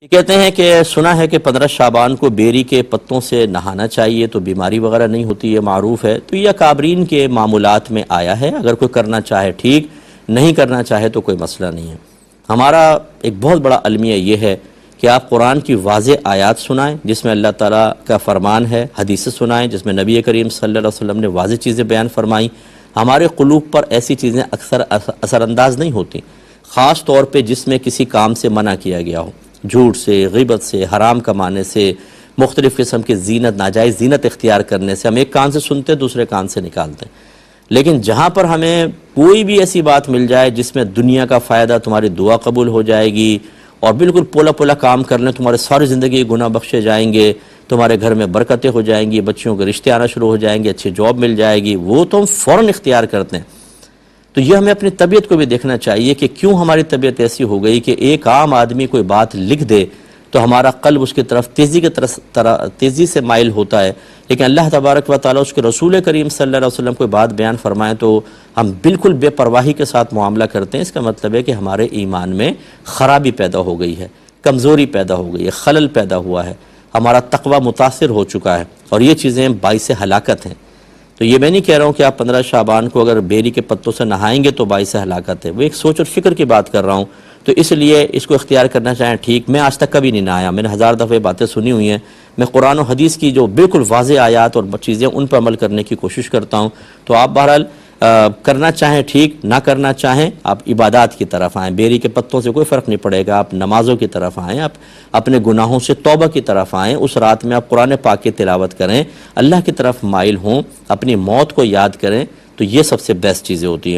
یہ کہتے ہیں کہ سنا ہے کہ 15 شعبان کو بیری کے پتوں سے نہانا چاہیے تو بیماری وغیرہ نہیں ہوتی، یہ معروف ہے۔ تو یہ اکابرین کے معمولات میں آیا ہے، اگر کوئی کرنا چاہے ٹھیک، نہیں کرنا چاہے تو کوئی مسئلہ نہیں ہے۔ ہمارا ایک بہت بڑا المیہ یہ ہے کہ آپ قرآن کی واضح آیات سنائیں جس میں اللہ تعالیٰ کا فرمان ہے، حدیث سنائیں جس میں نبی کریم صلی اللہ علیہ وسلم نے واضح چیزیں بیان فرمائیں۔ ہمارے قلوب پر ایسی چیزیں اکثر اثر انداز نہیں ہوتی، خاص طور پہ جس میں کسی کام سے منع کیا گیا ہو، جھوٹ سے، غیبت سے، حرام کمانے سے، مختلف قسم کی زینت، ناجائز زینت اختیار کرنے سے۔ ہم ایک کان سے سنتے دوسرے کان سے نکالتے ہیں، لیکن جہاں پر ہمیں کوئی بھی ایسی بات مل جائے جس میں دنیا کا فائدہ، تمہاری دعا قبول ہو جائے گی اور بالکل پولا پولا کام کر لیں، تمہارے ساری زندگی گناہ بخشے جائیں گے، تمہارے گھر میں برکتیں ہو جائیں گی، بچیوں کے رشتے آنا شروع ہو جائیں گے، اچھی جاب مل جائے گی، وہ تو ہم فوراً اختیار کرتے ہیں۔ تو یہ ہمیں اپنی طبیعت کو بھی دیکھنا چاہیے کہ کیوں ہماری طبیعت ایسی ہو گئی کہ ایک عام آدمی کوئی بات لکھ دے تو ہمارا قلب اس کی طرف تیزی سے مائل ہوتا ہے، لیکن اللہ تبارک و تعالیٰ اس کے رسول کریم صلی اللہ علیہ وسلم کوئی بات بیان فرمائیں تو ہم بالکل بے پرواہی کے ساتھ معاملہ کرتے ہیں۔ اس کا مطلب ہے کہ ہمارے ایمان میں خرابی پیدا ہو گئی ہے، کمزوری پیدا ہو گئی ہے، خلل پیدا ہوا ہے، ہمارا تقوی متاثر ہو چکا ہے، اور یہ چیزیں باعث ہلاکت ہیں۔ تو یہ میں نہیں کہہ رہا ہوں کہ آپ 15 شعبان کو اگر بیری کے پتوں سے نہائیں گے تو باعث ہلاکت ہے، وہ ایک سوچ اور فکر کی بات کر رہا ہوں۔ تو اس لیے اس کو اختیار کرنا چاہیں ٹھیک، میں آج تک کبھی نہیں نہایا، میں نے 1000 دفعہ باتیں سنی ہوئی ہیں، میں قرآن و حدیث کی جو بالکل واضح آیات اور چیزیں ان پر عمل کرنے کی کوشش کرتا ہوں۔ تو آپ بہرحال کرنا چاہیں ٹھیک، نہ کرنا چاہیں آپ عبادات کی طرف آئیں، بیری کے پتوں سے کوئی فرق نہیں پڑے گا، آپ نمازوں کی طرف آئیں، آپ اپنے گناہوں سے توبہ کی طرف آئیں، اس رات میں آپ قرآن پاک کی تلاوت کریں، اللہ کی طرف مائل ہوں، اپنی موت کو یاد کریں، تو یہ سب سے بیسٹ چیزیں ہوتی ہیں۔